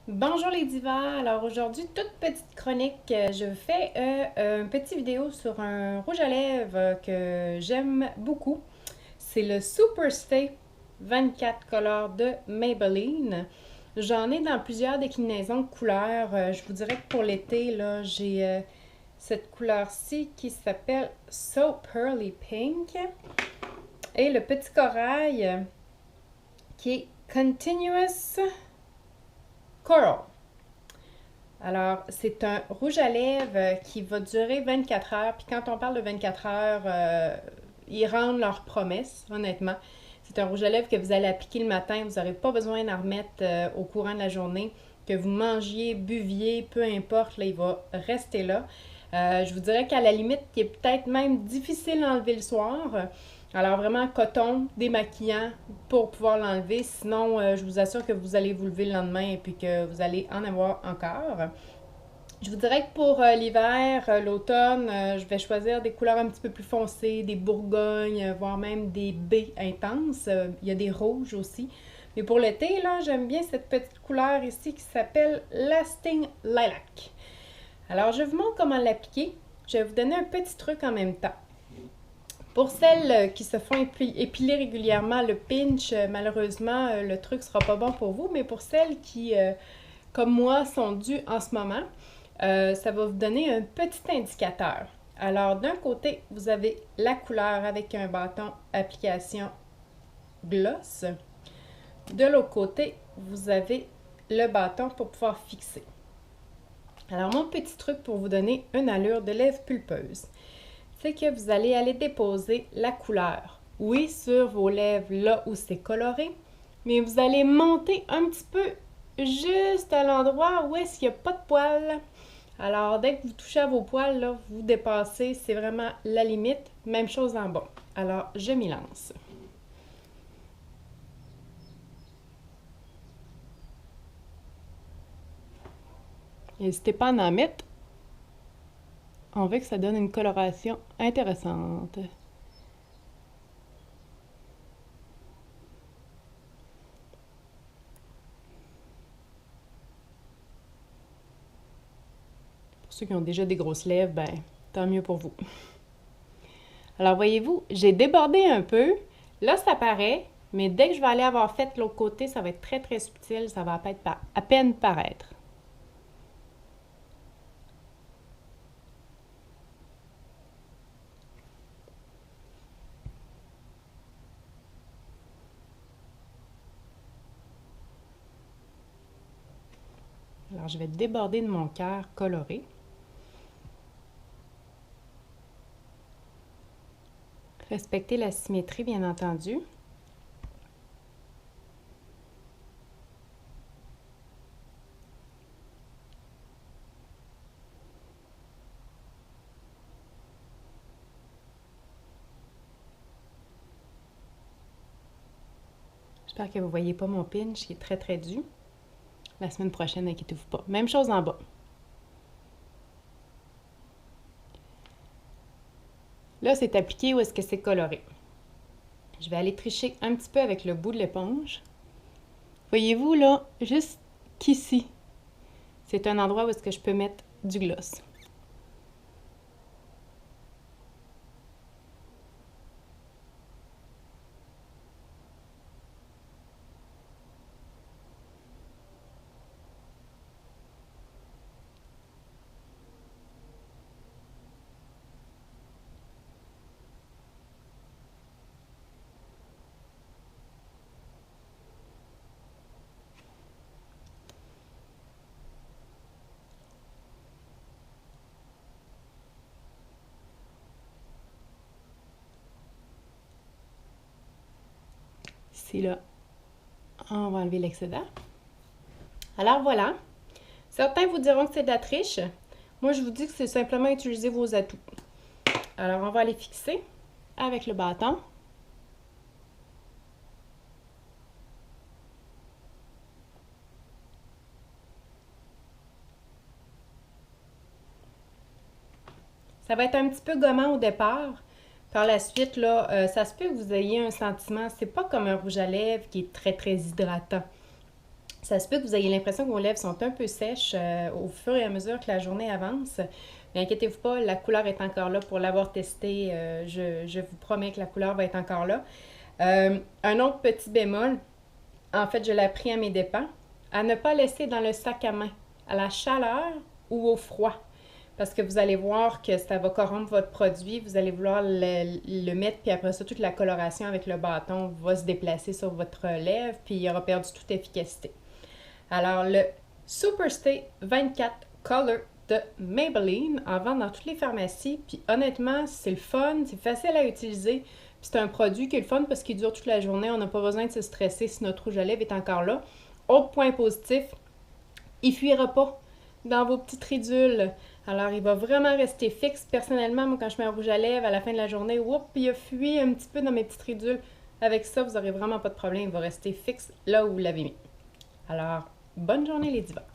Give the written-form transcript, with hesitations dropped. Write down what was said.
Bonjour les divas, alors aujourd'hui, toute petite chronique, je fais une petite vidéo sur un rouge à lèvres que j'aime beaucoup. C'est le Super Stay 24 Colors de Maybelline. J'en ai dans plusieurs déclinaisons de couleurs. Je vous dirais que pour l'été, là, j'ai cette couleur-ci qui s'appelle So Pearly Pink. Et le petit corail qui est Continuous Coral. Alors, c'est un rouge à lèvres qui va durer 24 heures. Puis quand on parle de 24 heures, ils rendent leur promesse, honnêtement. C'est un rouge à lèvres que vous allez appliquer le matin. Vous n'aurez pas besoin d'en remettre au courant de la journée. Que vous mangiez, buviez, peu importe, là, il va rester là. Je vous dirais qu'à la limite, il est peut-être même difficile d'enlever le soir. Alors vraiment coton, démaquillant pour pouvoir l'enlever. Sinon, je vous assure que vous allez vous lever le lendemain et puis que vous allez en avoir encore. Je vous dirais que pour l'hiver, l'automne, je vais choisir des couleurs un petit peu plus foncées, des bourgognes, voire même des baies intenses. Il y a des rouges aussi. Mais pour l'été, là, j'aime bien cette petite couleur ici qui s'appelle Lasting Lilac. Alors, je vous montre comment l'appliquer. Je vais vous donner un petit truc en même temps. Pour celles qui se font épiler régulièrement, le pinch, malheureusement, le truc ne sera pas bon pour vous. Mais pour celles qui, comme moi, sont dues en ce moment, ça va vous donner un petit indicateur. Alors, d'un côté, vous avez la couleur avec un bâton application gloss. De l'autre côté, vous avez le bâton pour pouvoir fixer. Alors, mon petit truc pour vous donner une allure de lèvres pulpeuse, c'est que vous allez aller déposer la couleur. Oui, sur vos lèvres, là où c'est coloré, mais vous allez monter un petit peu juste à l'endroit où est-ce qu'il n'y a pas de poils. Alors, dès que vous touchez à vos poils, là, vous dépassez, c'est vraiment la limite. Même chose en bas. Alors, je m'y lance. N'hésitez pas à en mettre. On veut que ça donne une coloration intéressante. Pour ceux qui ont déjà des grosses lèvres, ben, tant mieux pour vous. Alors, voyez-vous, j'ai débordé un peu. Là, ça paraît, mais dès que je vais aller avoir fait l'autre côté, ça va être très, très subtil. Ça va à peine paraître. Alors, je vais déborder de mon cœur coloré. Respecter la symétrie, bien entendu. J'espère que vous ne voyez pas mon pinch qui est très très dû. La semaine prochaine, inquiétez-vous pas. Même chose en bas. Là, c'est appliqué où est-ce que c'est coloré. Je vais aller tricher un petit peu avec le bout de l'éponge. Voyez-vous là, juste qu'ici, c'est un endroit où est-ce que je peux mettre du gloss. Ici, là, on va enlever l'excédent. Alors voilà. Certains vous diront que c'est de la triche. Moi, je vous dis que c'est simplement utiliser vos atouts. Alors, on va aller fixer avec le bâton. Ça va être un petit peu gommant au départ. Par la suite, là, ça se peut que vous ayez un sentiment, c'est pas comme un rouge à lèvres qui est très, très hydratant. Ça se peut que vous ayez l'impression que vos lèvres sont un peu sèches au fur et à mesure que la journée avance. Mais inquiétez-vous pas, la couleur est encore là pour l'avoir testé. Je vous promets que la couleur va être encore là. Un autre petit bémol, en fait, je l'ai appris à mes dépens, à ne pas laisser dans le sac à main, à la chaleur ou au froid. Parce que vous allez voir que ça va corrompre votre produit, vous allez vouloir le mettre, puis après ça, toute la coloration avec le bâton va se déplacer sur votre lèvre, puis il aura perdu toute efficacité. Alors, le Superstay 24 Color de Maybelline en vend dans toutes les pharmacies, puis honnêtement, c'est le fun, c'est facile à utiliser, puis c'est un produit qui est le fun parce qu'il dure toute la journée, on n'a pas besoin de se stresser si notre rouge à lèvres est encore là. Autre point positif, il fuira pas dans vos petites ridules. Alors, il va vraiment rester fixe. Personnellement, moi, quand je mets un rouge à lèvres à la fin de la journée, il a fui un petit peu dans mes petites ridules. Avec ça, vous n'aurez vraiment pas de problème. Il va rester fixe là où vous l'avez mis. Alors, bonne journée les divas!